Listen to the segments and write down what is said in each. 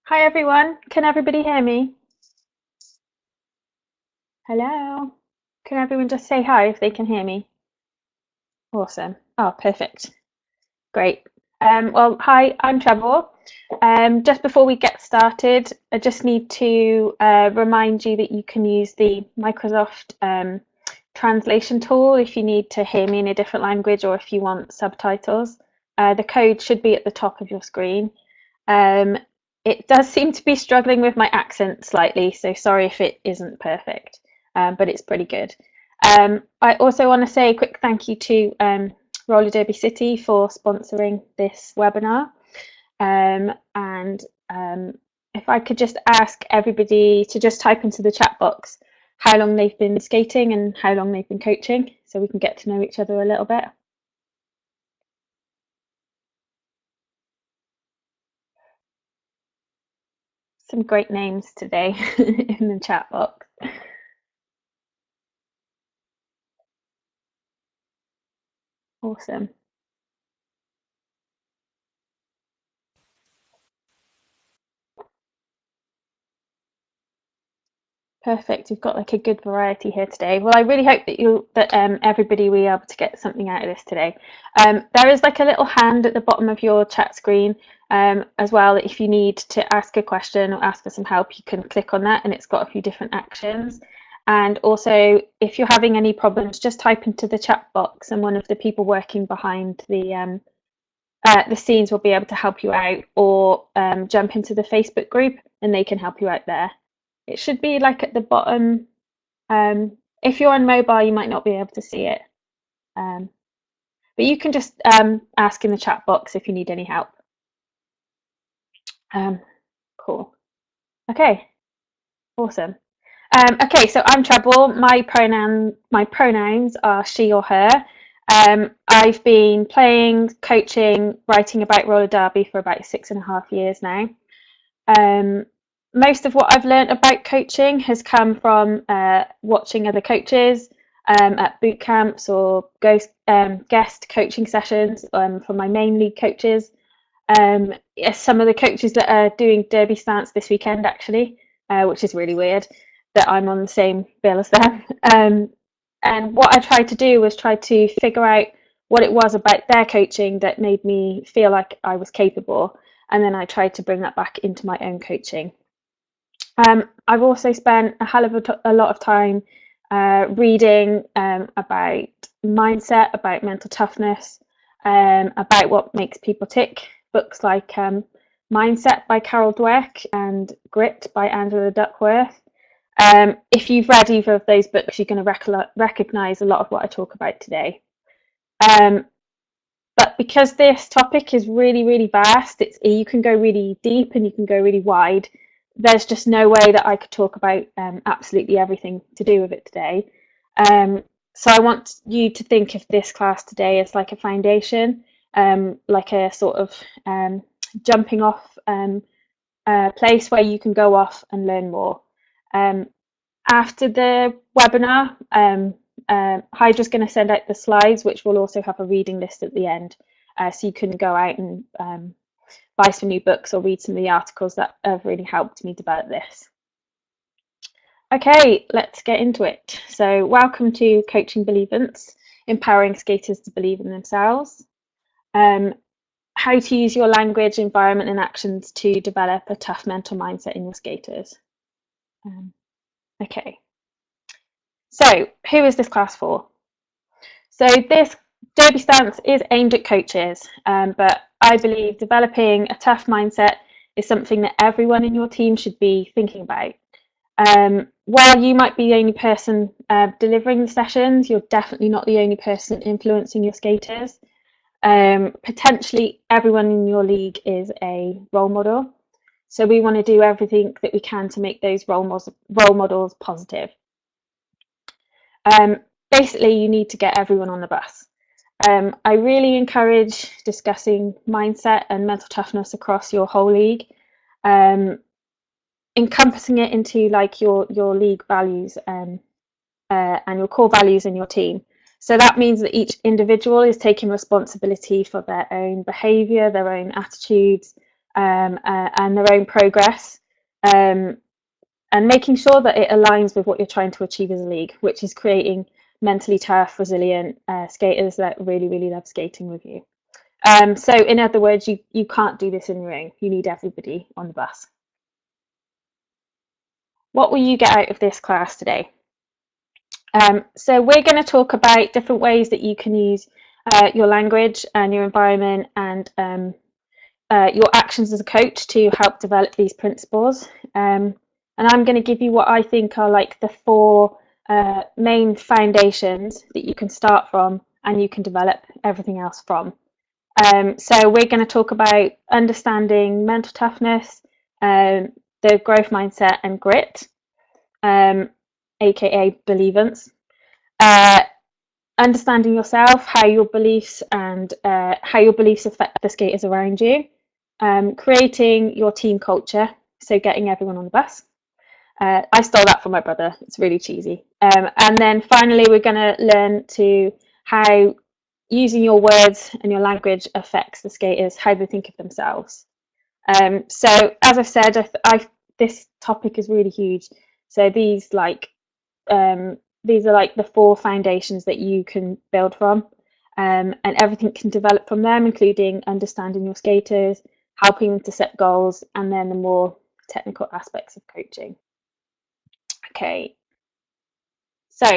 Hi everyone, can everybody hear me? Hello? Can everyone just say hi if they can hear me? Awesome. Oh, perfect. Great. Well, hi, I'm Trevor. Just before we get started, I just need to remind you that you can use the Microsoft translation tool if you need to hear me in a different language or if you want subtitles. The code should be at the top of your screen. Um, it does seem to be struggling with my accent slightly, so sorry if it isn't perfect, but it's pretty good. I also want to say a quick thank you to Roller Derby City for sponsoring this webinar. And if I could just ask everybody to just type into the chat box how long they've been skating and how long they've been coaching, so we can get to know each other a little bit. Some great names today in the chat box. Awesome. Perfect. You've got like a good variety here today. Well, I really hope that everybody will be able to get something out of this today. There is like a little hand at the bottom of your chat screen as well. If you need to ask a question or ask for some help, you can click on that, and it's got a few different actions. And also, if you're having any problems, just type into the chat box, and one of the people working behind the scenes will be able to help you out, or jump into the Facebook group, and they can help you out there. It should be like at the bottom. If you're on mobile, you might not be able to see it. Um, but you can just ask in the chat box if you need any help. Um, cool. Okay, awesome. Okay, so I'm Treble. My pronouns are she or her. I've been playing, coaching, writing about roller derby for about 6.5 years now. Um, Most of what I've learned about coaching has come from watching other coaches at boot camps or guest coaching sessions from my main league coaches. Yes, some of the coaches that are doing Derby Stance this weekend, actually, which is really weird that I'm on the same bill as them. And what I tried to do was try to figure out what it was about their coaching that made me feel like I was capable. And then I tried to bring that back into my own coaching. I've also spent a hell of a lot of time reading about mindset, about mental toughness, about what makes people tick. Books like Mindset by Carol Dweck and Grit by Angela Duckworth. If you've read either of those books, you're going to recognize a lot of what I talk about today. Um, but because this topic is really, really vast, you can go really deep and you can go really wide. There's just no way that I could talk about absolutely everything to do with it today. So I want you to think of this class today as like a foundation, like a sort of jumping off place where you can go off and learn more. Um, After the webinar, Hydra's going to send out the slides, which will also have a reading list at the end. So you can go out and buy some new books or read some of the articles that have really helped me develop this. Okay, let's get into it. So welcome to Coaching Believence, empowering skaters to believe in themselves. How to use your language, environment and actions to develop a tough mental mindset in your skaters. Okay. So, who is this class for? So, this Derby Stance is aimed at coaches, but I believe developing a tough mindset is something that everyone in your team should be thinking about. While you might be the only person delivering the sessions, you're definitely not the only person influencing your skaters. Potentially, everyone in your league is a role model. So, we want to do everything that we can to make those role models positive. Basically, you need to get everyone on the bus. I really encourage discussing mindset and mental toughness across your whole league, encompassing it into like your league values and your core values in your team. So that means that each individual is taking responsibility for their own behaviour, their own attitudes, and their own progress, and making sure that it aligns with what you're trying to achieve as a league, which is creating mentally tough, resilient skaters that really, really love skating with you. So in other words, you can't do this in your own. You need everybody on the bus. What will you get out of this class today? So we're going to talk about different ways that you can use your language and your environment and your actions as a coach to help develop these principles. And I'm going to give you what I think are like the four main foundations that you can start from and you can develop everything else from. So we're going to talk about understanding mental toughness, the growth mindset and grit, aka Believence. Understanding yourself, how your beliefs and how your beliefs affect the skaters around you, creating your team culture, so getting everyone on the bus. I stole that from my brother, it's really cheesy. And then finally, we're going to learn to how using your words and your language affects the skaters, how they think of themselves. So as I've said, this topic is really huge. So these are like the four foundations that you can build from, and everything can develop from them, including understanding your skaters, helping them to set goals, and then the more technical aspects of coaching. Okay, so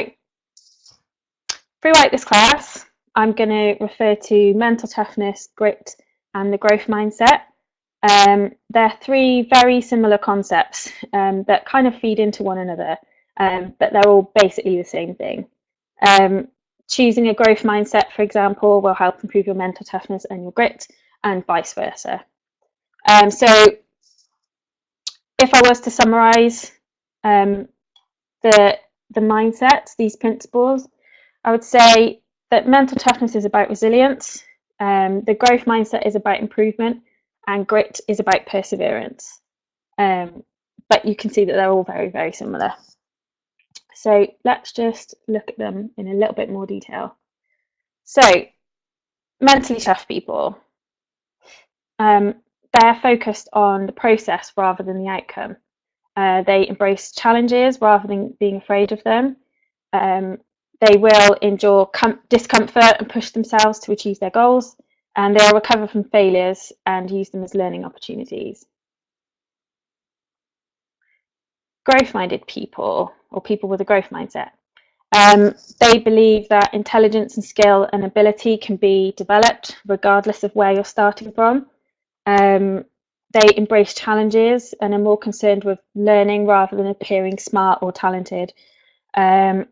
throughout this class, I'm going to refer to mental toughness, grit, and the growth mindset. They're three very similar concepts that kind of feed into one another, but they're all basically the same thing. Choosing a growth mindset, for example, will help improve your mental toughness and your grit, and vice versa. So if I was to summarize the mindset, these principles, I would say that mental toughness is about resilience, the growth mindset is about improvement, and grit is about perseverance. But you can see that they're all very, very similar. So let's just look at them in a little bit more detail. So mentally tough people, they're focused on the process rather than the outcome. They embrace challenges rather than being afraid of them. They will endure discomfort and push themselves to achieve their goals, and they'll recover from failures and use them as learning opportunities. Growth-minded people, or people with a growth mindset, they believe that intelligence and skill and ability can be developed regardless of where you're starting from. They embrace challenges and are more concerned with learning rather than appearing smart or talented. And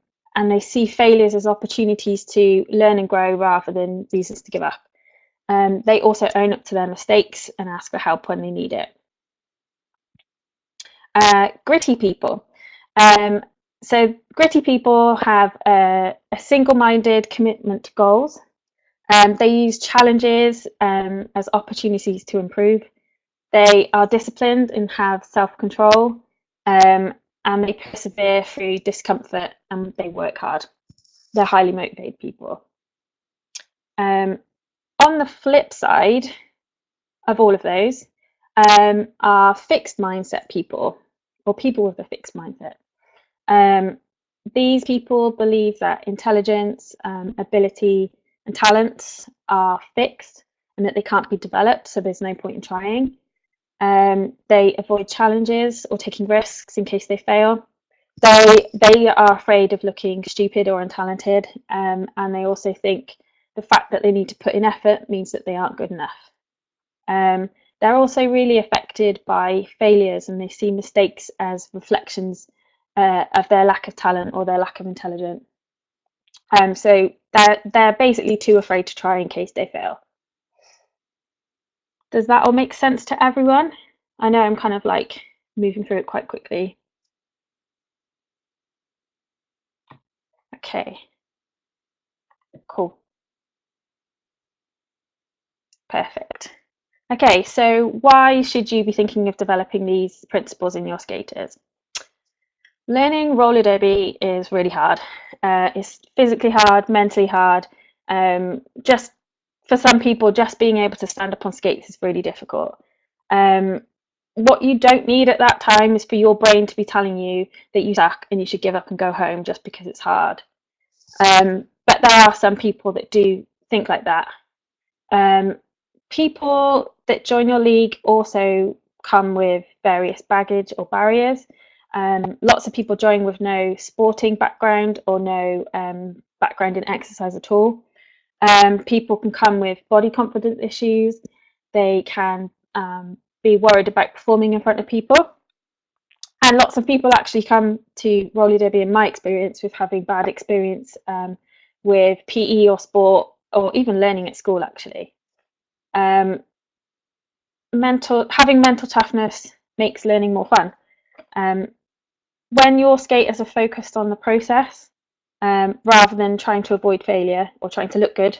they see failures as opportunities to learn and grow rather than reasons to give up. They also own up to their mistakes and ask for help when they need it. Gritty people. So gritty people have a single-minded commitment to goals. They use challenges as opportunities to improve. They are disciplined and have self-control, and they persevere through discomfort, and they work hard. They're highly motivated people. On the flip side of all of those are fixed mindset people, or people with a fixed mindset. These people believe that intelligence, ability, and talents are fixed and that they can't be developed, so there's no point in trying. They avoid challenges or taking risks in case they fail. They are afraid of looking stupid or untalented, and they also think the fact that they need to put in effort means that they aren't good enough. They're also really affected by failures, and they see mistakes as reflections of their lack of talent or their lack of intelligence. So they're basically too afraid to try in case they fail. Does that all make sense to everyone? I know I'm kind of like moving through it quite quickly. Okay, cool. Perfect. Okay, so why should you be thinking of developing these principles in your skaters? Learning roller derby is really hard. It's physically hard, mentally hard. Just for some people, just being able to stand up on skates is really difficult. What you don't need at that time is for your brain to be telling you that you suck and you should give up and go home just because it's hard. But there are some people that do think like that. People that join your league also come with various baggage or barriers. Lots of people join with no sporting background or no background in exercise at all. People can come with body confidence issues. They can be worried about performing in front of people. And lots of people actually come to roller derby, in my experience, with having bad experience with PE or sport or even learning at school, actually. Um, having mental toughness makes learning more fun. Um, when your skaters are focused on the process rather than trying to avoid failure or trying to look good,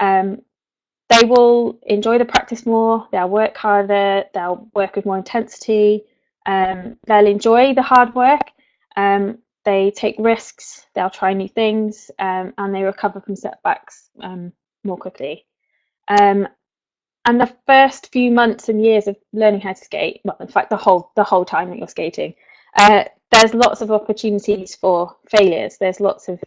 they will enjoy the practice more, they'll work harder, they'll work with more intensity, they'll enjoy the hard work, they take risks, they'll try new things, and they recover from setbacks more quickly. And the first few months and years of learning how to skate, well, in fact, the whole time that you're skating, there's lots of opportunities for failures. There's lots of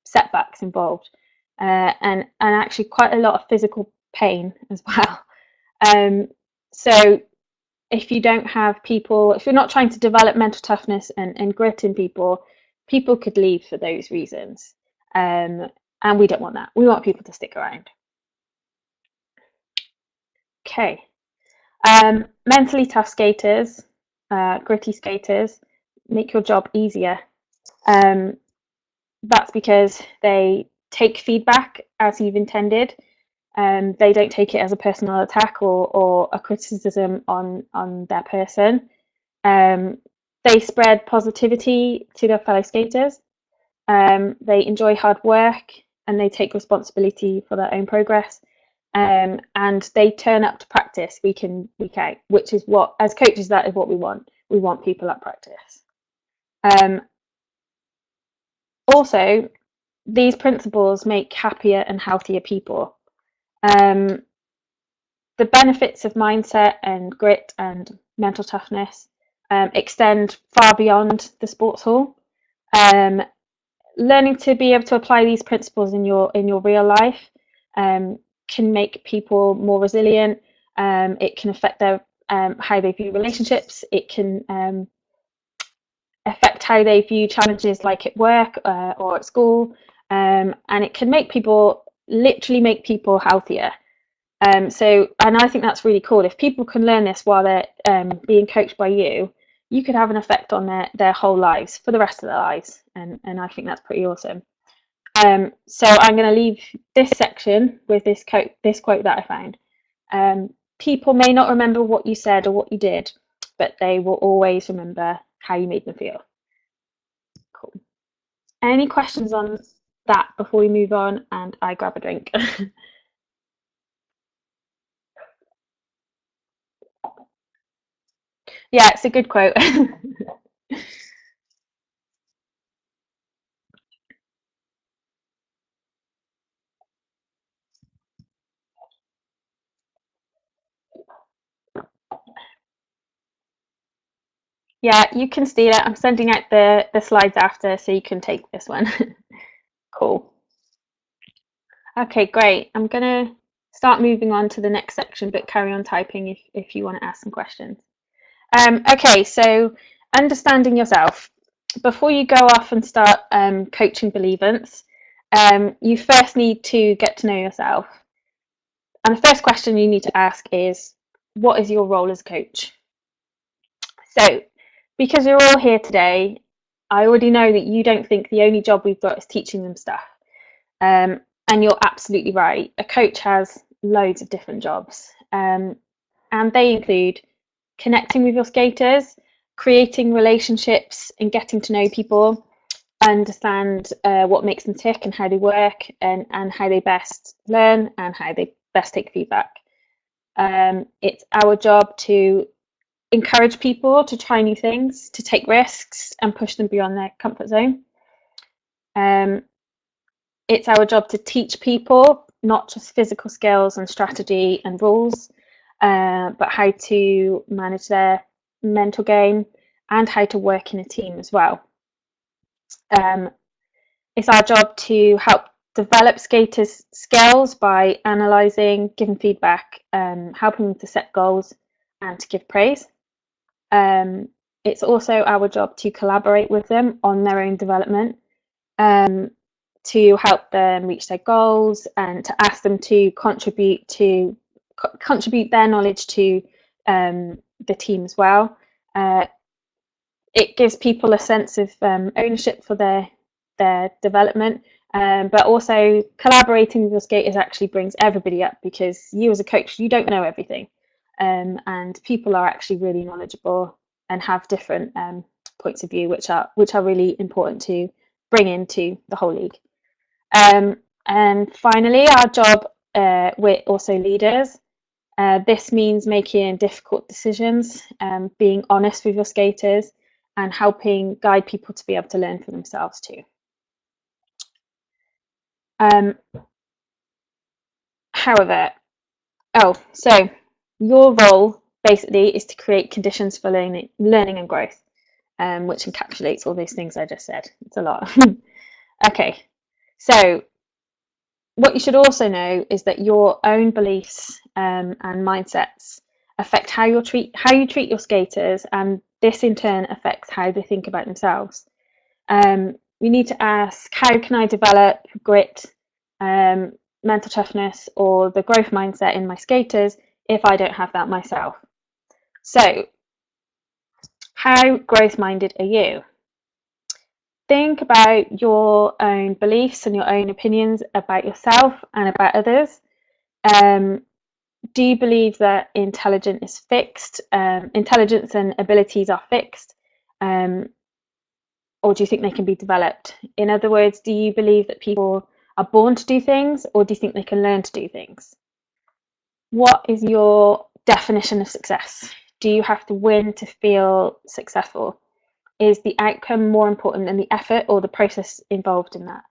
setbacks involved, and actually quite a lot of physical pain as well. So if you don't have people, if you're not trying to develop mental toughness and grit in people, people could leave for those reasons, and we don't want that. We want people to stick around. Okay. Mentally tough skaters, gritty skaters, make your job easier. That's because they take feedback as you've intended. They don't take it as a personal attack or a criticism on their person. They spread positivity to their fellow skaters. They enjoy hard work and they take responsibility for their own progress. And they turn up to practice week in, week out, which is what, as coaches, that is what we want. We want people at practice. Also, these principles make happier and healthier people. The benefits of mindset and grit and mental toughness extend far beyond the sports hall. Learning to be able to apply these principles in your real life can make people more resilient. It can affect their how they view relationships. It can affect how they view challenges like at work or at school, and it can make people literally make people healthier. And I think that's really cool. If people can learn this while they're being coached by you, you could have an effect on their whole lives for the rest of their lives, and I think that's pretty awesome. So I'm going to leave this section with this quote that I found. People may not remember what you said or what you did, but they will always remember how you made them feel. Cool. Any questions on that before we move on and I grab a drink? Yeah, it's a good quote. Yeah, you can steal it. I'm sending out the slides after so you can take this one. Cool. Okay, great. I'm gonna start moving on to the next section, but carry on typing if you want to ask some questions. Okay, so understanding yourself. Before you go off and start coaching Believence, you first need to get to know yourself. And the first question you need to ask is, what is your role as a coach? So, because you're all here today, I already know that you don't think the only job we've got is teaching them stuff. And you're absolutely right. A coach has loads of different jobs, and they include connecting with your skaters, creating relationships and getting to know people, understand what makes them tick and how they work and how they best learn and how they best take feedback. It's our job to encourage people to try new things, to take risks and push them beyond their comfort zone. It's our job to teach people, not just physical skills and strategy and rules. but how to manage their mental game and how to work in a team as well. It's our job to help develop skaters' skills by analysing, giving feedback, helping them to set goals and to give praise. It's also our job to collaborate with them on their own development, to help them reach their goals and to ask them to contribute their knowledge to the team as well. It gives people a sense of ownership for their development, but also collaborating with your skaters actually brings everybody up, because you as a coach, you don't know everything, and people are actually really knowledgeable and have different points of view, which are really important to bring into the whole league. And finally, our job, we're also leaders. This means making difficult decisions, being honest with your skaters, and helping guide people to be able to learn for themselves too. So your role basically is to create conditions for learning and growth, which encapsulates all those things I just said. It's a lot. Okay, so what you should also know is that your own beliefs and mindsets affect how you treat your skaters, and this in turn affects how they think about themselves. We need to ask, how can I develop grit, mental toughness, or the growth mindset in my skaters if I don't have that myself? So, how growth minded are you? Think about your own beliefs and your own opinions about yourself and about others. Do you believe that intelligence is fixed? Intelligence and abilities are fixed? Or do you think they can be developed? In other words, do you believe that people are born to do things, or do you think they can learn to do things? What is your definition of success? Do you have to win to feel successful? Is the outcome more important than the effort or the process involved in that?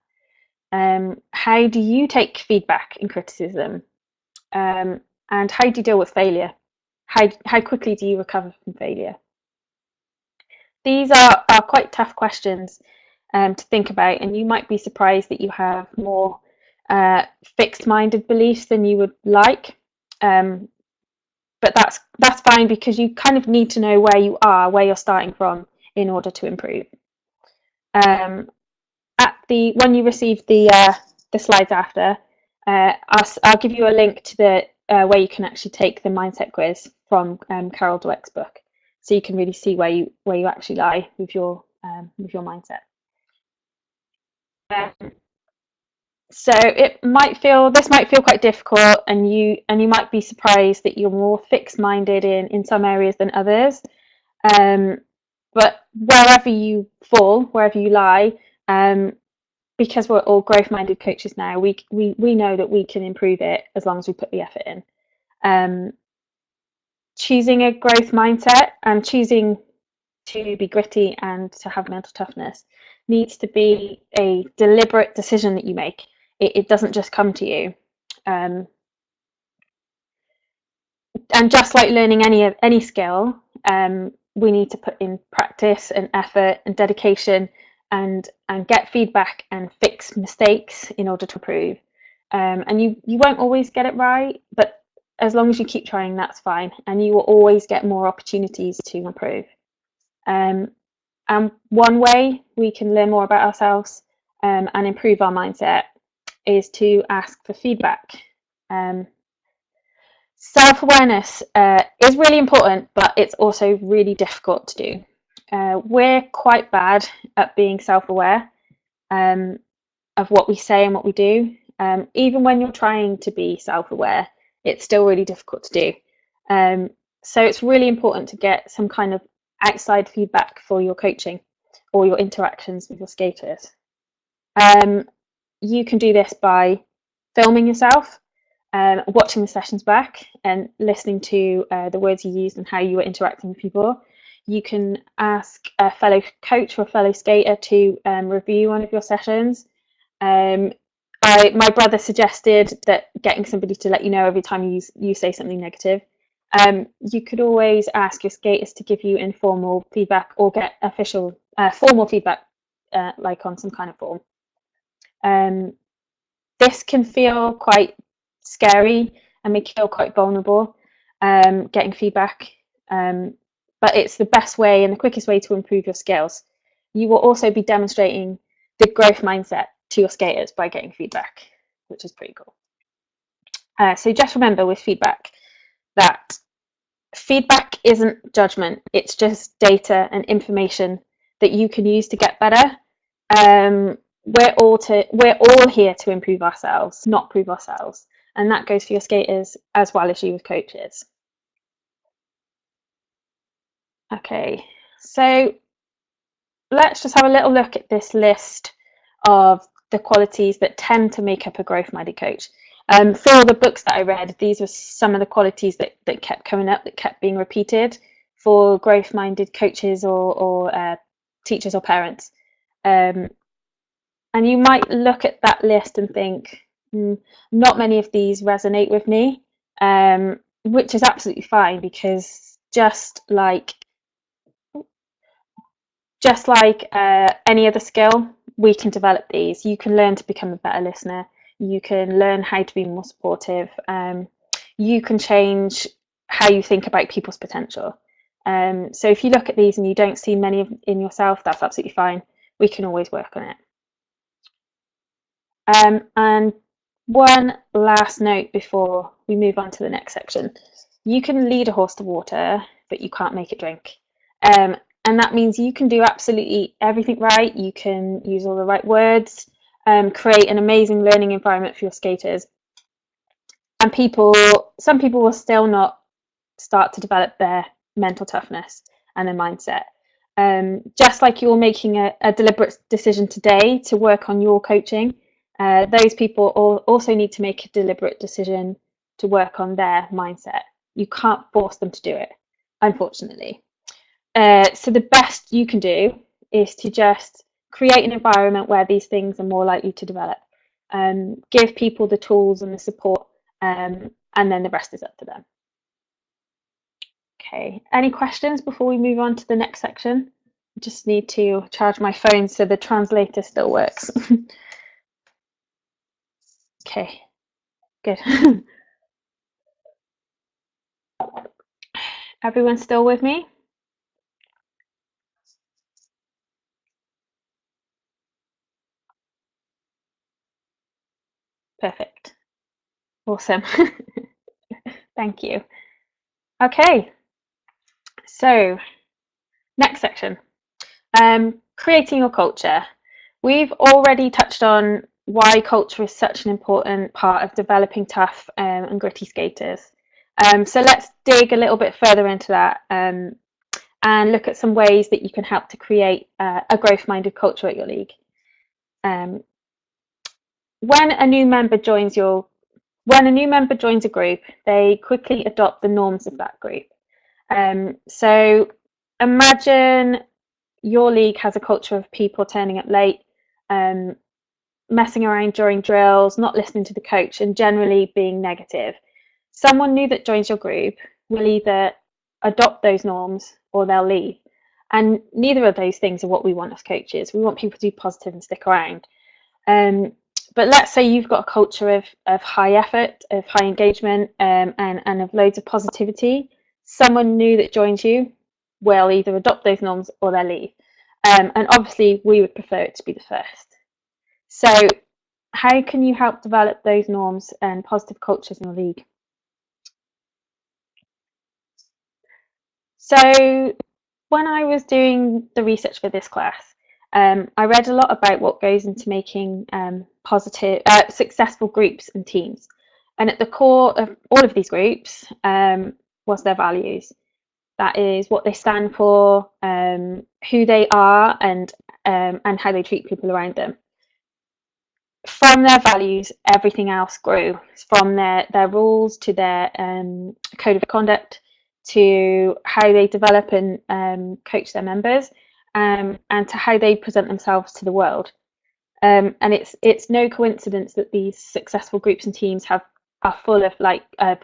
How do you take feedback and criticism? And how do you deal with failure? How quickly do you recover from failure? These are quite tough questions to think about, and you might be surprised that you have more fixed-minded beliefs than you would like. But that's fine, because you kind of need to know where you are, where you're starting from, in order to improve. When you receive the slides after, I'll give you a link to the where you can actually take the mindset quiz from Carol Dweck's book, so you can really see where you actually lie with your mindset. So this might feel quite difficult, and you might be surprised that you're more fixed-minded in some areas than others. But wherever you fall, wherever you lie, because we're all growth-minded coaches now, we know that we can improve it as long as we put the effort in. Choosing a growth mindset and choosing to be gritty and to have mental toughness needs to be a deliberate decision that you make. It doesn't just come to you. And just like learning any skill, we need to put in practice and effort and dedication, and get feedback and fix mistakes in order to improve. And you won't always get it right, but as long as you keep trying, that's fine, and you will always get more opportunities to improve. And one way we can learn more about ourselves and improve our mindset is to ask for feedback. Self-awareness is really important, but it's also really difficult to do. We're quite bad at being self-aware of what we say and what we do. Even when you're trying to be self-aware, it's still really difficult to do. So it's really important to get some kind of outside feedback for your coaching or your interactions with your skaters. You can do this by filming yourself, watching the sessions back and listening to the words you used and how you were interacting with people. You can ask a fellow coach or a fellow skater to review one of your sessions. My brother suggested that getting somebody to let you know every time you say something negative You could always ask your skaters to give you informal feedback or get official formal feedback, like on some kind of form. This can feel quite scary and make you feel quite vulnerable, getting feedback, but it's the best way and the quickest way to improve your skills. You will also be demonstrating the growth mindset to your skaters by getting feedback, which is pretty cool. So just remember with feedback that feedback isn't judgment, it's just data and information that you can use to get better. We're all here to improve ourselves, not prove ourselves, and that goes for your skaters as well as you with coaches. Okay, so let's just have a little look at this list of the qualities that tend to make up a growth-minded coach. For all the books that I read, these were some of the qualities that kept coming up, that kept being repeated for growth-minded coaches or teachers or parents. And you might look at that list and think, not many of these resonate with me, which is absolutely fine, because just like any other skill, we can develop these. You can learn to become a better listener. You can learn how to be more supportive. You can change how you think about people's potential. So if you look at these and you don't see many in yourself, that's absolutely fine. We can always work on it. And one last note before we move on to the next section. You can lead a horse to water, but you can't make it drink. And that means you can do absolutely everything right. You can use all the right words, create an amazing learning environment for your skaters. And some people will still not start to develop their mental toughness and their mindset. Just like you're making a deliberate decision today to work on your coaching, those people also need to make a deliberate decision to work on their mindset. You can't force them to do it, unfortunately. So the best you can do is to just create an environment where these things are more likely to develop. Give people the tools and the support, and then the rest is up to them. Okay, any questions before we move on to the next section? I just need to charge my phone so the translator still works. Okay, good. Everyone still with me? Perfect. Awesome. Thank you. Okay, so next section. Creating your culture. We've already touched on why culture is such an important part of developing tough and gritty skaters. So let's dig a little bit further into that, and look at some ways that you can help to create a growth-minded culture at your league. When a new member joins a group, they quickly adopt the norms of that group. So imagine your league has a culture of people turning up late, messing around during drills, not listening to the coach, and generally being negative. Someone new that joins your group will either adopt those norms or they'll leave. And neither of those things are what we want as coaches. We want people to be positive and stick around. But let's say you've got a culture of high effort, of high engagement, and of loads of positivity. Someone new that joins you will either adopt those norms or they'll leave. And obviously, we would prefer it to be the first. So how can you help develop those norms and positive cultures in your league? So when I was doing the research for this class, I read a lot about what goes into making successful groups and teams. And at the core of all of these groups was their values. That is what they stand for, who they are, and how they treat people around them. From their values, everything else grew. From their rules to their code of conduct, to how they develop and coach their members, and to how they present themselves to the world. And it's no coincidence that these successful groups and teams are full of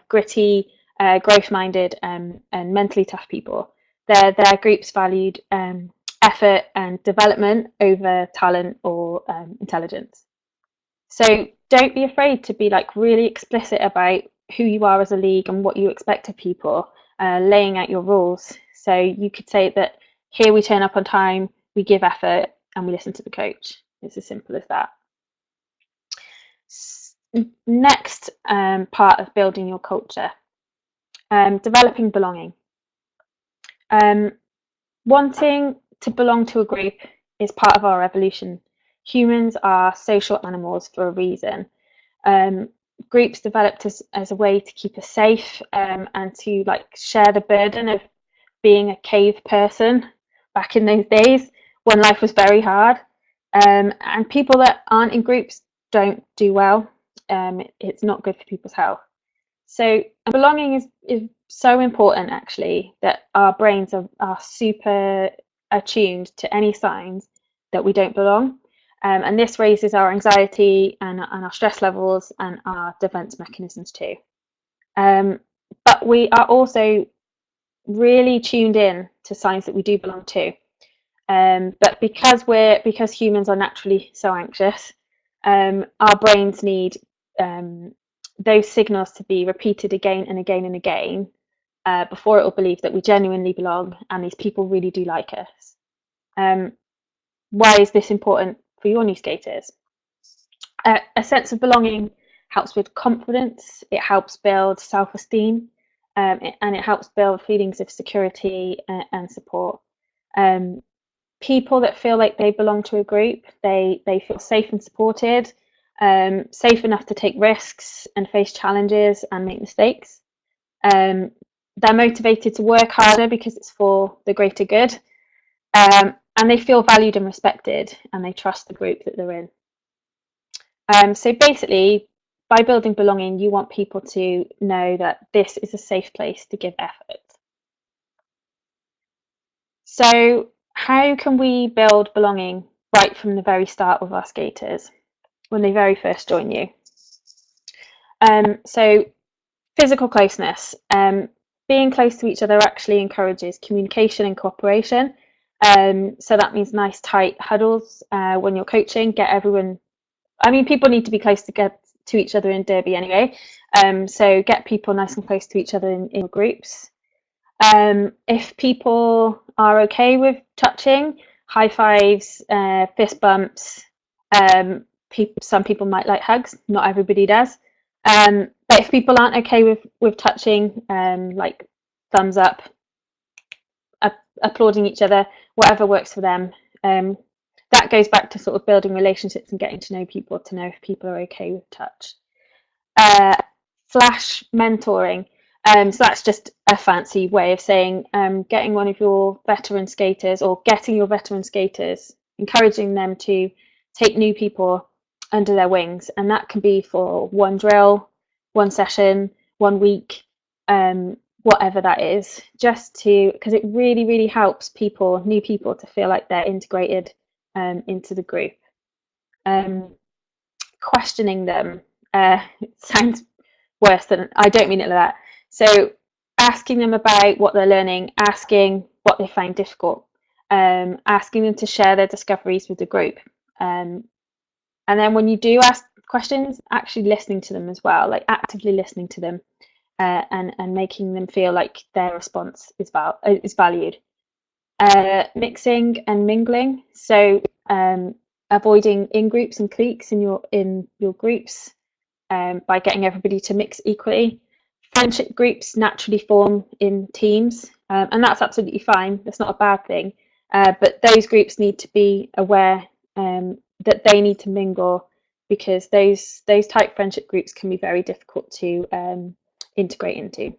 gritty, growth-minded, and mentally tough people. Their groups valued effort and development over talent or intelligence. So don't be afraid to be like really explicit about who you are as a league and what you expect of people, laying out your rules. So you could say that here we turn up on time, we give effort, and we listen to the coach. It's as simple as that. Next part of building your culture, developing belonging. Wanting to belong to a group is part of our evolution. Humans are social animals for a reason. Groups developed as a way to keep us safe, and to like share the burden of being a cave person back in those days when life was very hard. And people that aren't in groups don't do well. It's not good for people's health. So belonging is so important actually that our brains are super attuned to any signs that we don't belong. And this raises our anxiety and our stress levels and our defense mechanisms too. But we are also really tuned in to signs that we do belong to. But because humans are naturally so anxious, our brains need those signals to be repeated again and again and again before it will believe that we genuinely belong and these people really do like us. Why is this important for your new skaters? A sense of belonging helps with confidence, it helps build self-esteem, and it helps build feelings of security and support. People that feel like they belong to a group, they feel safe and supported, safe enough to take risks and face challenges and make mistakes. They're motivated to work harder because it's for the greater good, and they feel valued and respected, and they trust the group that they're in. So basically, by building belonging, you want people to know that this is a safe place to give effort. So how can we build belonging right from the very start with our skaters when they very first join you? So physical closeness. Being close to each other actually encourages communication and cooperation. So that means nice tight huddles when you're coaching. Get everyone. I mean, people need to be close to each other in derby anyway. So get people nice and close to each other in groups. If people are okay with touching, high fives, fist bumps. Some people might like hugs. Not everybody does. But if people aren't okay with touching, like thumbs up, applauding each other, whatever works for them. That goes back to sort of building relationships and getting to know people to know if people are okay with touch. Flash mentoring. So that's just a fancy way of saying getting one of your veteran skaters or getting your veteran skaters, encouraging them to take new people under their wings. And that can be for one drill, one session, 1 week, whatever that is, just to, because it really, really helps people, new people, to feel like they're integrated into the group. Questioning them sounds worse than, I don't mean it like that. So asking them about what they're learning, asking what they find difficult, asking them to share their discoveries with the group. And then when you do ask questions, actually listening to them as well, like actively listening to them, and making them feel like their response is valued. Mixing and mingling, so avoiding in-groups and cliques in your groups, by getting everybody to mix equally. Friendship groups naturally form in teams, and that's absolutely fine. That's not a bad thing. But those groups need to be aware that they need to mingle, because those type friendship groups can be very difficult to integrate into.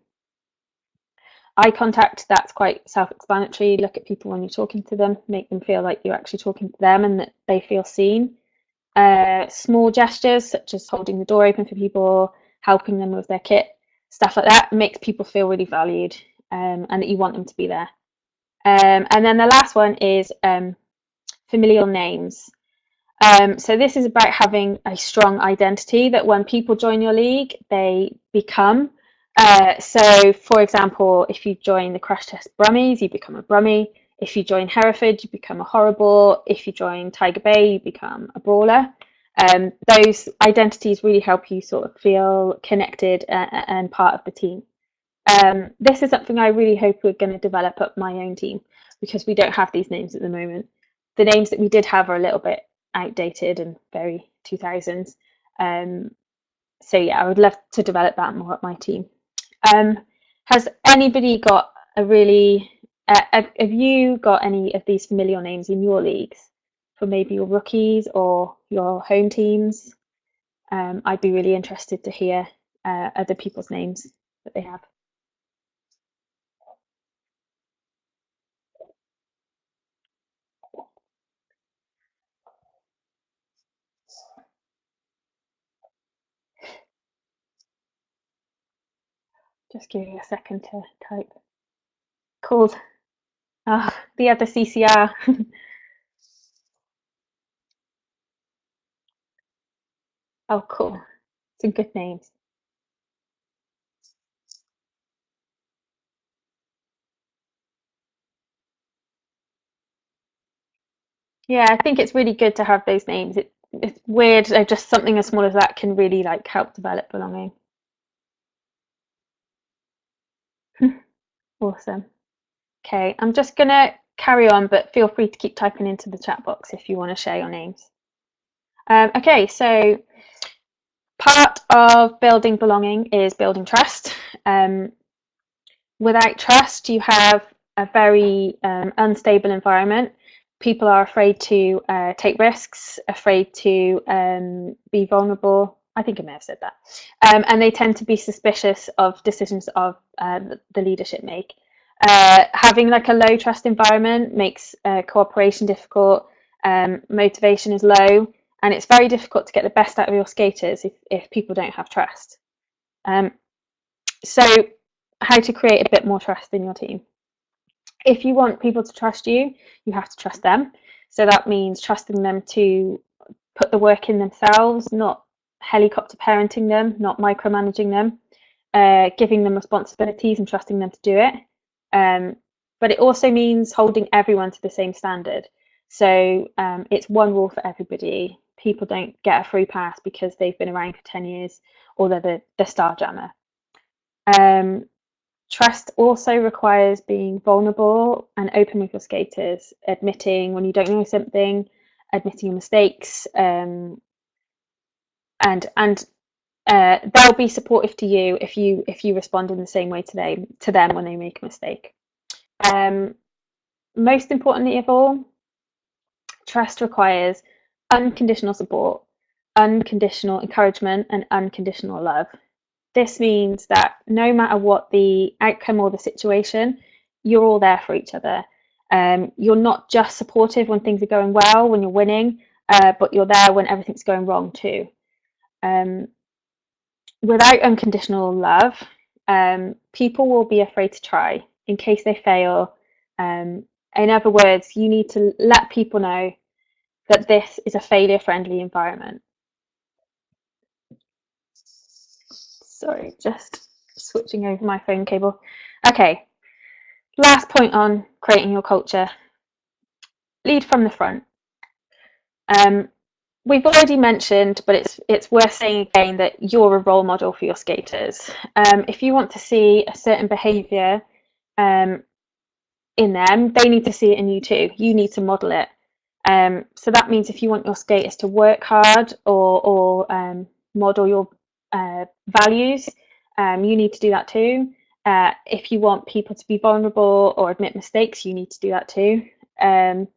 Eye contact, that's quite self-explanatory. Look at people when you're talking to them, make them feel like you're actually talking to them and that they feel seen. Small gestures such as holding the door open for people, helping them with their kit, stuff like that makes people feel really valued, and that you want them to be there. And then the last one is familial names. So this is about having a strong identity that when people join your league, they become So, for example, if you join the Crash Test Brummies, you become a Brummie. If you join Hereford, you become a Horrible. If you join Tiger Bay, you become a Brawler. Those identities really help you sort of feel connected and part of the team. This is something I really hope we're going to develop up my own team because we don't have these names at the moment. The names that we did have are a little bit outdated and very 2000s. So yeah, I would love to develop that more at my team. Um, has anybody got a really, have you got any of these familiar names in your leagues for maybe your rookies or your home teams? I'd be really interested to hear other people's names that they have. Just give me a second to type. Called the other CCR. Oh, cool. Some good names. Yeah, I think it's really good to have those names. It's weird, just something as small as that can really like help develop belonging. Awesome. Okay, I'm just gonna carry on, but feel free to keep typing into the chat box if you want to share your names. Okay, so part of building belonging is building trust. Um, Without trust, you have a very unstable environment. People are afraid to take risks, afraid to be vulnerable. I think I may have said that. And they tend to be suspicious of decisions of the leadership make. Having like a low trust environment makes cooperation difficult, motivation is low, and it's very difficult to get the best out of your skaters if people don't have trust. Um, so, how to create a bit more trust in your team. If you want people to trust you, you have to trust them. So that means trusting them to put the work in themselves, not helicopter parenting them, not micromanaging them, giving them responsibilities and trusting them to do it. But it also means holding everyone to the same standard. So it's one rule for everybody. People don't get a free pass because they've been around for 10 years or they're the star jammer. Um, Trust also requires being vulnerable and open with your skaters, admitting when you don't know something, admitting your mistakes, and they'll be supportive to you if you respond in the same way to them when they make a mistake. Um, Most importantly of all, trust requires unconditional support, unconditional encouragement, and unconditional love. This means that no matter what the outcome or the situation, you're all there for each other. You're not just supportive when things are going well, when you're winning, but you're there when everything's going wrong too. Um, Without unconditional love, people will be afraid to try in case they fail. Um, in other words, you need to let people know that this is a failure friendly environment. Sorry, just switching over my phone cable. Okay, last point on creating your culture, lead from the front. Um, we've already mentioned, but it's worth saying again that you're a role model for your skaters. If you want to see a certain behaviour um, in them, they need to see it in you too. You need to model it. So that means if you want your skaters to work hard or model your values, you need to do that too. If you want people to be vulnerable or admit mistakes, you need to do that too. Um,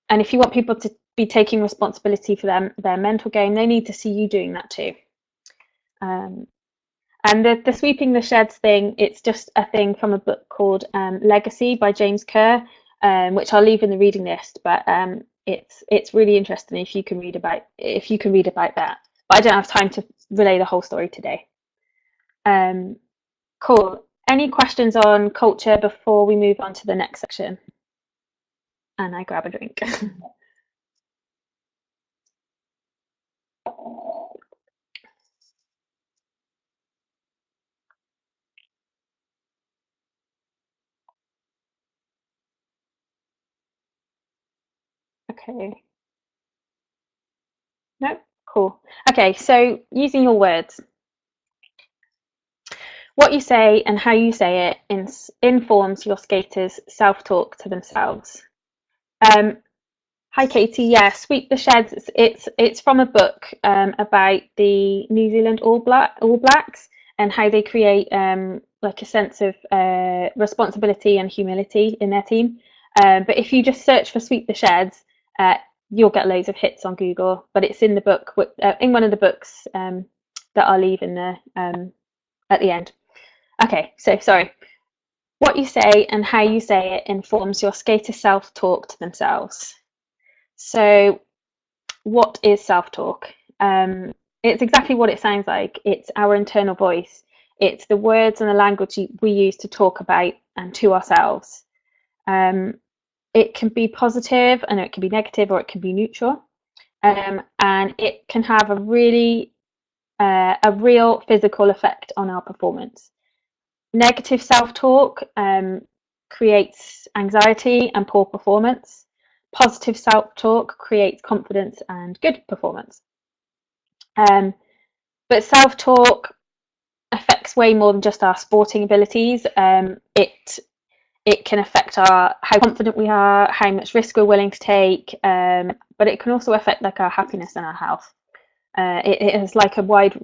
and if you want people to be taking responsibility for their mental game, they need to see you doing that too. Um, and the sweeping the sheds thing, it's just a thing from a book called Legacy by James Kerr, which I'll leave in the reading list. But it's really interesting if you can read about that. But I don't have time to relay the whole story today. Um, cool. Any questions on culture before we move on to the next section? And I grab a drink. Okay. No? Cool. Okay, so using your words. What you say and how you say it informs your skaters' self-talk to themselves. Um, Hi Katie, yeah, Sweep the Sheds. It's from a book about the New Zealand All Blacks and how they create like a sense of responsibility and humility in their team. But if you just search for Sweep the Sheds, you'll get loads of hits on Google. But it's in the book, in one of the books that I'll leave in the at the end. Okay, so sorry. What you say and how you say it informs your skater self-talk to themselves. So what is self-talk? It's exactly what it sounds like. It's our internal voice. It's the words and the language we use to talk about and to ourselves. It can be positive and it can be negative or it can be neutral. And it can have a real physical effect on our performance. Negative self-talk creates anxiety and poor performance. Positive self-talk creates confidence and good performance. But self-talk affects way more than just our sporting abilities. It can affect how confident we are, how much risk we're willing to take, but it can also affect like our happiness and our health. It has like a wide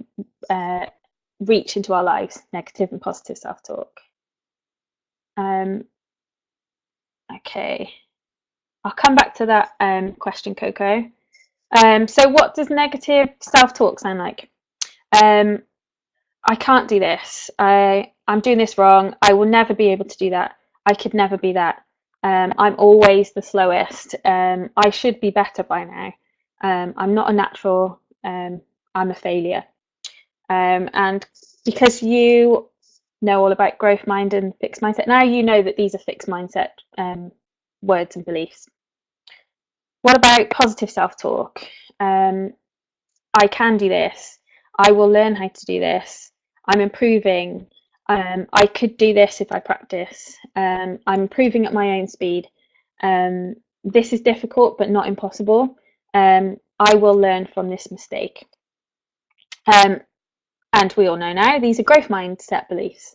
reach into our lives, negative and positive self-talk. Okay, I'll come back to that question, Coco. So what does negative self-talk sound like? I can't do this. I'm doing this wrong. I will never be able to do that. I could never be that. I'm always the slowest. I should be better by now. I'm not a natural. I'm a failure. And because you know all about growth mind and fixed mindset, now you know that these are fixed mindset words and beliefs. What about positive self-talk? I can do this. I will learn how to do this. I'm improving. I could do this if I practice. I'm improving at my own speed. This is difficult but not impossible. I will learn from this mistake. And we all know now these are growth mindset beliefs.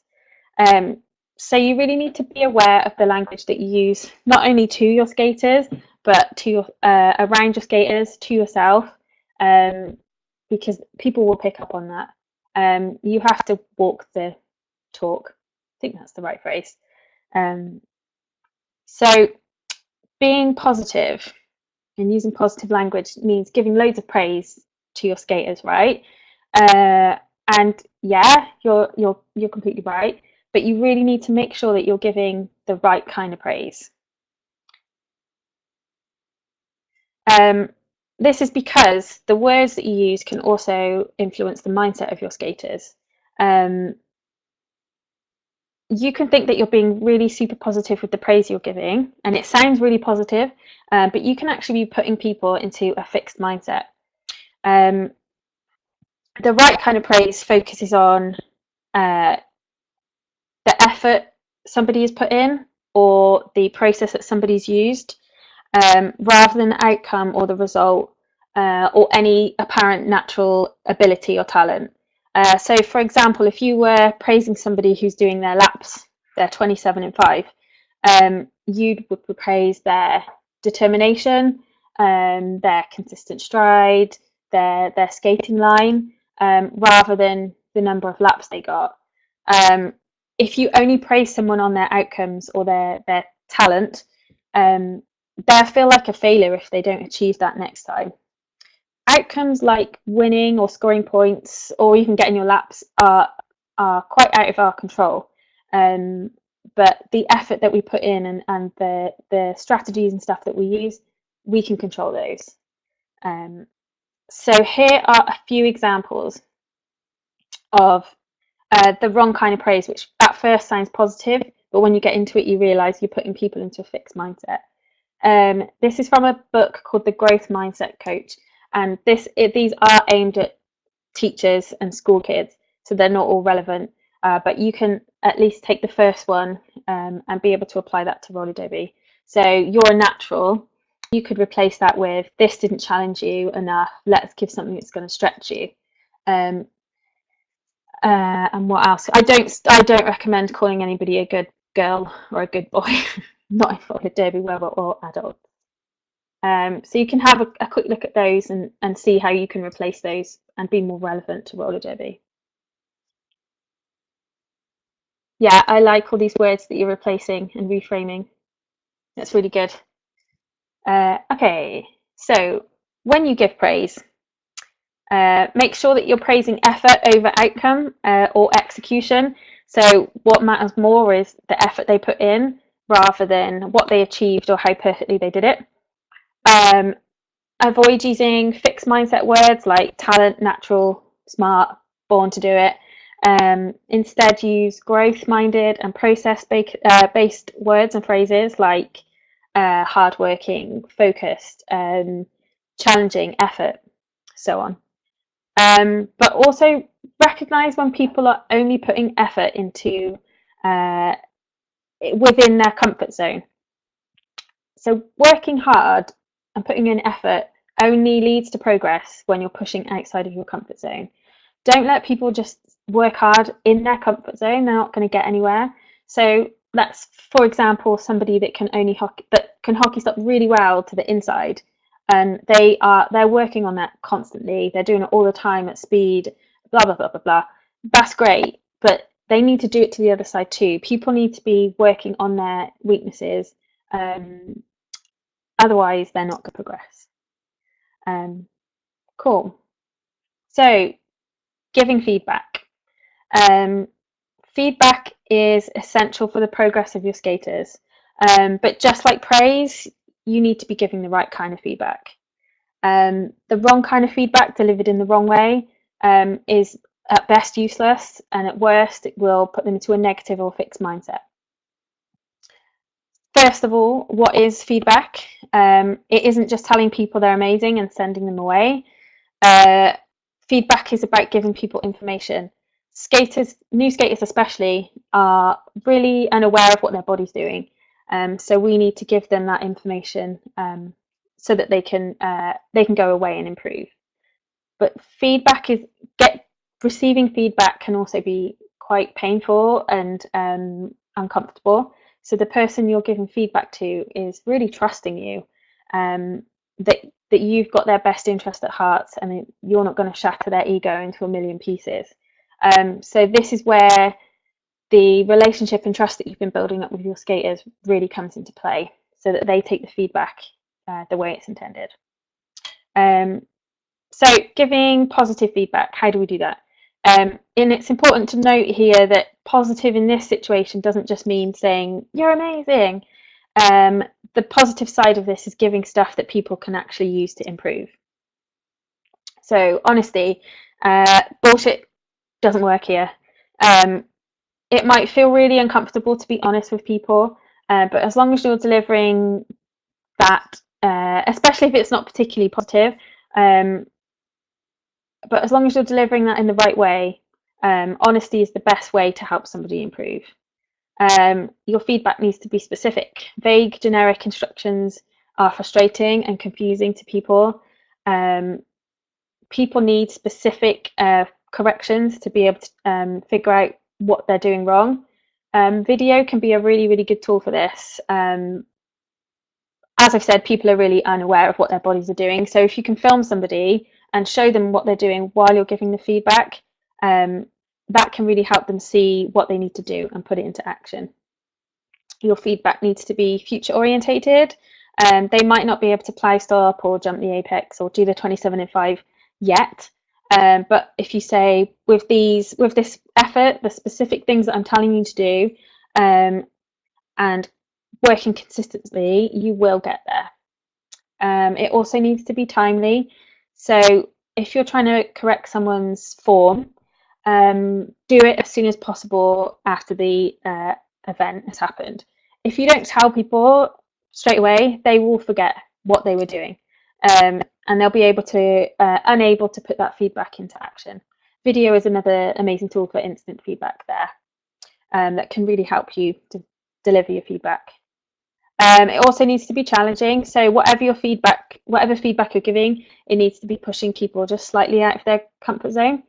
So you really need to be aware of the language that you use, not only to your skaters, but to your, around your skaters, to yourself, because people will pick up on that. You have to walk the talk. I think that's the right phrase. So being positive and using positive language means giving loads of praise to your skaters, right? And yeah, you're completely right, but you really need to make sure that you're giving the right kind of praise. This is because the words that you use can also influence the mindset of your skaters. You can think that you're being really super positive with the praise you're giving, and it sounds really positive, but you can actually be putting people into a fixed mindset. The right kind of praise focuses on the effort somebody has put in or the process that somebody's used, rather than the outcome or the result, or any apparent natural ability or talent. So, for example, if you were praising somebody who's doing their laps, they're 27 and 5, you would praise their determination, their consistent stride, their skating line, rather than the number of laps they got. If you only praise someone on their outcomes or their talent, they'll feel like a failure if they don't achieve that next time. Outcomes like winning or scoring points or even getting your laps are quite out of our control. But the effort that we put in and the strategies and stuff that we use, we can control those. So here are a few examples of the wrong kind of praise, which at first sounds positive, but when you get into it, you realize you're putting people into a fixed mindset. This is from a book called The Growth Mindset Coach, and these are aimed at teachers and school kids, so they're not all relevant, but you can at least take the first one and be able to apply that to roller derby. So you're a natural. you could replace that with, this didn't challenge you enough, let's give something that's going to stretch you. And what else? I don't recommend calling anybody a good girl or a good boy, not in roller derby where we're all adults. So you can have a quick look at those and see how you can replace those and be more relevant to roller derby. Yeah, I like all these words that you're replacing and reframing. That's really good. Okay, so when you give praise, make sure that you're praising effort over outcome or execution. So what matters more is the effort they put in rather than what they achieved or how perfectly they did it. Um, Avoid using fixed mindset words like talent, natural, smart, born to do it. Instead, use growth minded and process based words and phrases like hardworking, focused, challenging, effort, so on. But also recognize when people are only putting effort into within their comfort zone. So working hard and putting in effort only leads to progress when you're pushing outside of your comfort zone. Don't let people just work hard in their comfort zone. They're not going to get anywhere. So that's, for example, somebody that can hockey stop really well to the inside, and they're working on that constantly. They're doing it all the time at speed. Blah blah blah blah blah. That's great, but they need to do it to the other side too. People need to be working on their weaknesses. Otherwise, they're not going to progress. Cool. So, giving feedback. Um, Feedback is essential for the progress of your skaters. But just like praise, you need to be giving the right kind of feedback. The wrong kind of feedback delivered in the wrong way is at best useless, and at worst, it will put them into a negative or fixed mindset. First of all, what is feedback? It isn't just telling people they're amazing and sending them away. Uh, Feedback is about giving people information. Skaters, new skaters especially, are really unaware of what their body's doing. So we need to give them that information so that they can go away and improve. But receiving feedback can also be quite painful and uncomfortable. So the person you're giving feedback to is really trusting you, that you've got their best interest at heart, and you're not going to shatter their ego into a million pieces. So this is where the relationship and trust that you've been building up with your skaters really comes into play, so that they take the feedback the way it's intended. So giving positive feedback, how do we do that? And it's important to note here that positive in this situation doesn't just mean saying, you're amazing. The positive side of this is giving stuff that people can actually use to improve. So honesty, bullshit doesn't work here. It might feel really uncomfortable to be honest with people, but as long as you're delivering that, especially if it's not particularly positive, but as long as you're delivering that in the right way, honesty is the best way to help somebody improve. Your feedback needs to be specific. Vague, generic instructions are frustrating and confusing to people. People need specific corrections to be able to figure out what they're doing wrong. Video can be a really, really good tool for this. As I've said, people are really unaware of what their bodies are doing. So if you can film somebody and show them what they're doing while you're giving the feedback, that can really help them see what they need to do and put it into action. Your feedback needs to be future orientated. They might not be able to plow stop or jump the apex or do the 27 and 5 yet. But if you say, with this effort, the specific things that I'm telling you to do, and working consistently, you will get there. It also needs to be timely. So if you're trying to correct someone's form, do it as soon as possible after the event has happened. If you don't tell people straight away, they will forget what they were doing, and they'll be unable to put that feedback into action. Video is another amazing tool for instant feedback there, that can really help you to deliver your feedback. It also needs to be challenging. So whatever feedback you're giving, it needs to be pushing people just slightly out of their comfort zone,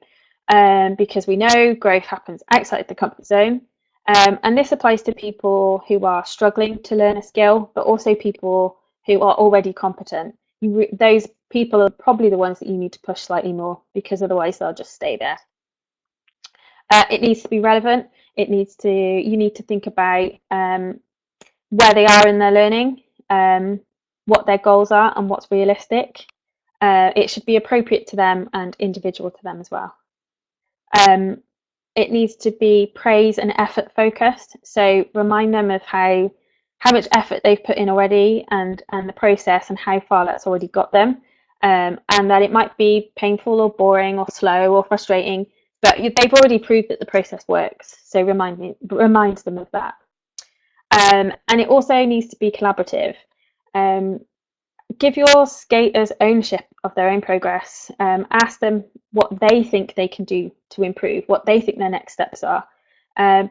because we know growth happens outside the comfort zone. And this applies to people who are struggling to learn a skill, but also people who are already competent. Those people are probably the ones that you need to push slightly more, because otherwise they'll just stay there. It needs to be relevant. You need to think about where they are in their learning, what their goals are, and what's realistic. It should be appropriate to them and individual to them as well. It needs to be praise and effort focused. So remind them of how much effort they've put in already, and the process, and how far that's already got them. And that it might be painful or boring or slow or frustrating, but they've already proved that the process works. So remind them of that. And it also needs to be collaborative. Give your skaters ownership of their own progress. Ask them what they think they can do to improve, what they think their next steps are.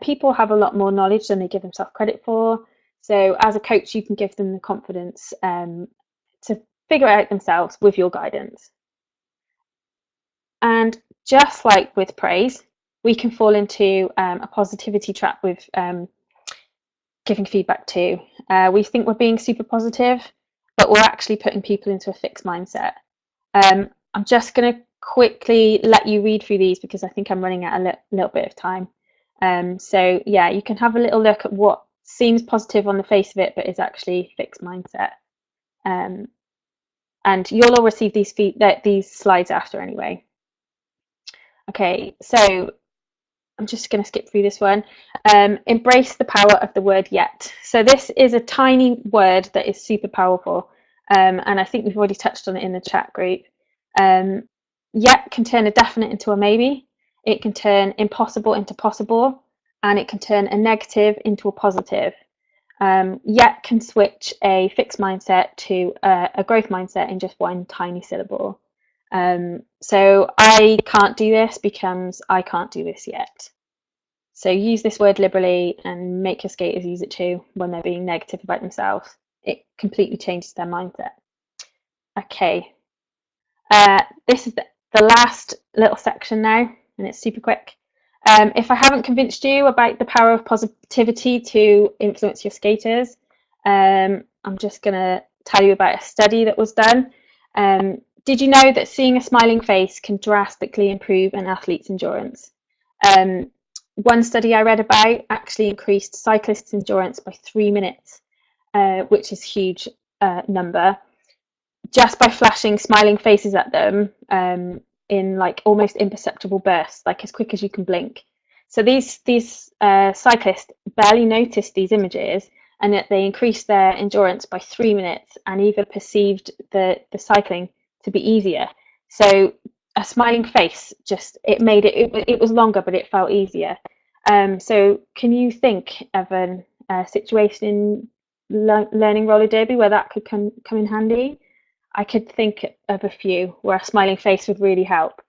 People have a lot more knowledge than they give themselves credit for. So as a coach, you can give them the confidence to figure it out themselves with your guidance. And just like with praise, we can fall into a positivity trap with giving feedback too. We think we're being super positive, but we're actually putting people into a fixed mindset. I'm just going to quickly let you read through these because I think I'm running out a little bit of time. So yeah, you can have a little look at what seems positive on the face of it, but is actually fixed mindset. And you'll all receive these slides after anyway. Okay, so I'm just going to skip through this one. Embrace the power of the word yet. So this is a tiny word that is super powerful. And I think we've already touched on it in the chat group. Yet can turn a definite into a maybe. It can turn impossible into possible. And it can turn a negative into a positive. Yet can switch a fixed mindset to a growth mindset in just one tiny syllable. So I can't do this becomes I can't do this yet. So use this word liberally and make your skaters use it too when they're being negative about themselves. It completely changes their mindset. Okay, this is the last little section now, and it's super quick. If I haven't convinced you about the power of positivity to influence your skaters, I'm just going to tell you about a study that was done. Did you know that seeing a smiling face can drastically improve an athlete's endurance? One study I read about actually increased cyclists' endurance by 3 minutes, which is a huge number, just by flashing smiling faces at them in like almost imperceptible bursts, like as quick as you can blink. So these cyclists barely noticed these images, and yet they increased their endurance by 3 minutes and even perceived the cycling to be easier. So a smiling face it made it was longer, but it felt easier. So can you think of a situation in learning roller derby where that could come in handy? I could think of a few where a smiling face would really help.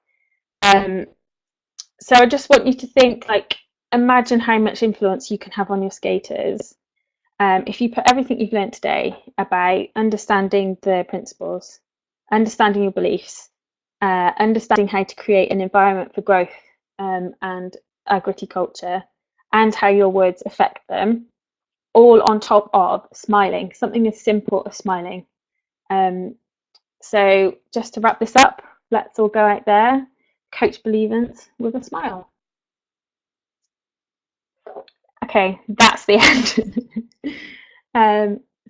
So I just want you to think, like, imagine how much influence you can have on your skaters. If you put everything you've learned today about understanding the principles, understanding your beliefs, understanding how to create an environment for growth and a gritty culture, and how your words affect them, all on top of smiling, something as simple as smiling. So just to wrap this up, let's all go out there, coach Believence with a smile. Okay, that's the end.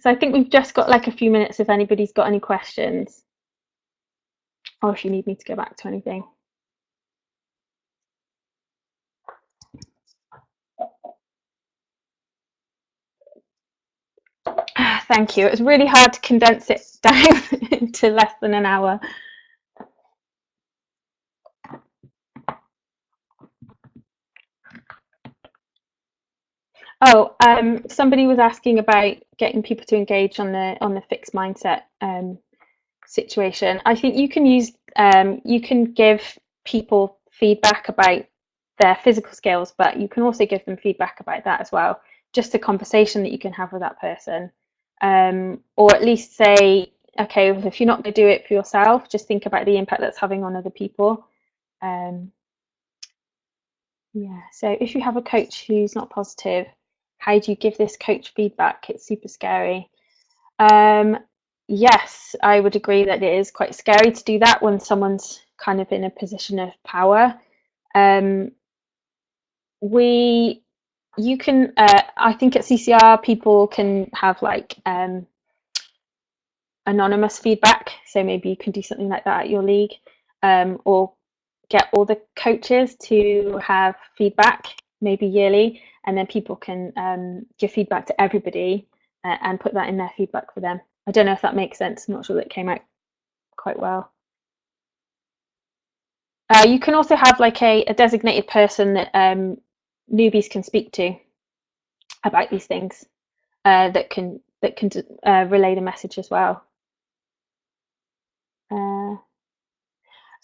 So I think we've just got like a few minutes if anybody's got any questions, or if you need me to go back to anything. Thank you. It was really hard to condense it down into less than an hour. Oh, somebody was asking about getting people to engage on the fixed mindset situation. I think you can give people feedback about their physical skills, but you can also give them feedback about that as well. Just a conversation that you can have with that person. or at least say, okay, if you're not going to do it for yourself, just think about the impact that's having on other people. Um, yeah, so if you have a coach who's not positive, how do you give this coach feedback? It's super scary. Um, yes, I would agree that it is quite scary to do that when someone's kind of in a position of power. Um, we, you can, I think at CCR, people can have like anonymous feedback. So maybe you can do something like that at your league, or get all the coaches to have feedback, maybe yearly, and then people can give feedback to everybody and put that in their feedback for them. I don't know if that makes sense. I'm not sure that it came out quite well. You can also have like a designated person that newbies can speak to about these things, that can relay the message as well. Uh,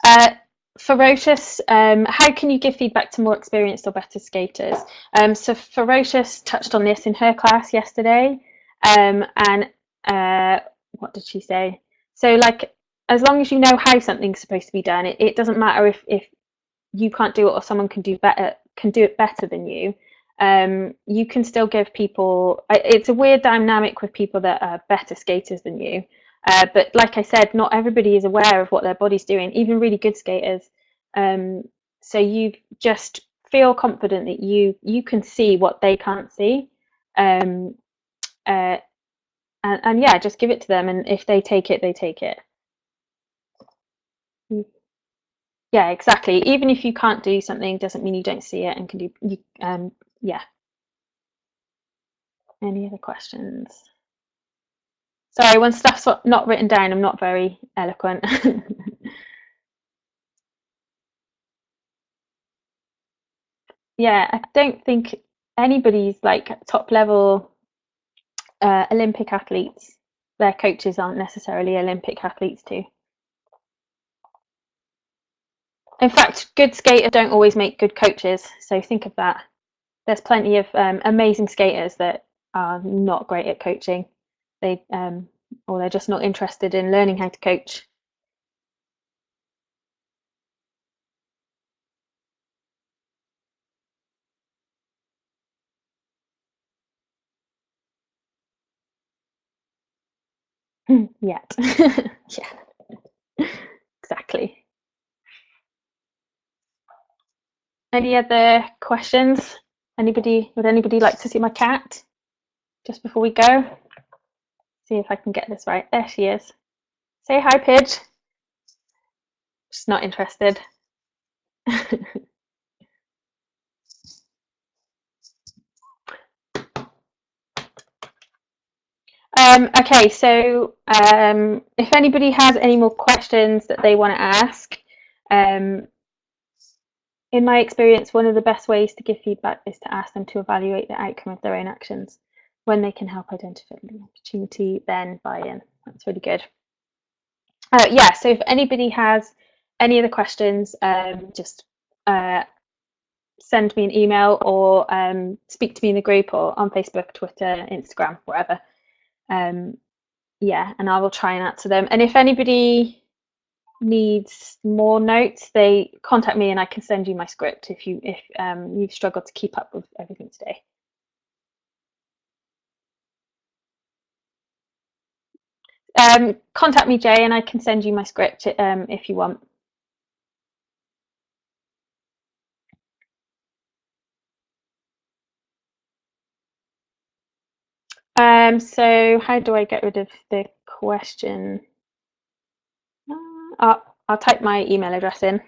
uh, Ferocious, how can you give feedback to more experienced or better skaters? So Ferocious touched on this in her class yesterday, and what did she say? So like, as long as you know how something's supposed to be done, it doesn't matter if you can't do it or someone can do it better than you. You can still give people. It's a weird dynamic with people that are better skaters than you. But like I said, not everybody is aware of what their body's doing, even really good skaters. Um, so you just feel confident that you can see what they can't see. Um, uh, and yeah, just give it to them, and if they take it, they take it. Yeah, exactly. Even if you can't do something, doesn't mean you don't see it and can do. Yeah. Any other questions? Sorry, when stuff's not written down, I'm not very eloquent. Yeah, I don't think anybody's like top level Olympic athletes. Their coaches aren't necessarily Olympic athletes too. In fact, good skaters don't always make good coaches. So think of that. There's plenty of amazing skaters that are not great at coaching. They or they're just not interested in learning how to coach. Yet. Yeah, exactly. Any other questions? Would anybody like to see my cat just before we go? See if I can get this right. There she is. Say hi, Pidge. She's not interested. Okay, so if anybody has any more questions that they want to ask, um, in my experience, one of the best ways to give feedback is to ask them to evaluate the outcome of their own actions. When they can help identify the opportunity, then buy in. That's really good. Yeah, so if anybody has any other questions, just send me an email or speak to me in the group or on Facebook, Twitter, Instagram, whatever. Um, yeah, and I will try and answer them. And if anybody needs more notes, they contact me and I can send you my script if you've struggled to keep up with everything today. Contact me, Jay, and I can send you my script if you want. So how do I get rid of the question? I'll type my email address in.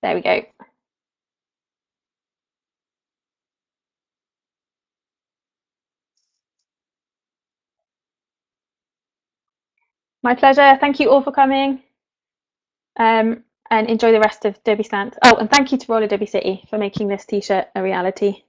There we go. My pleasure. Thank you all for coming. And enjoy the rest of Derby Slant. Oh, and thank you to Roller Derby City for making this t-shirt a reality.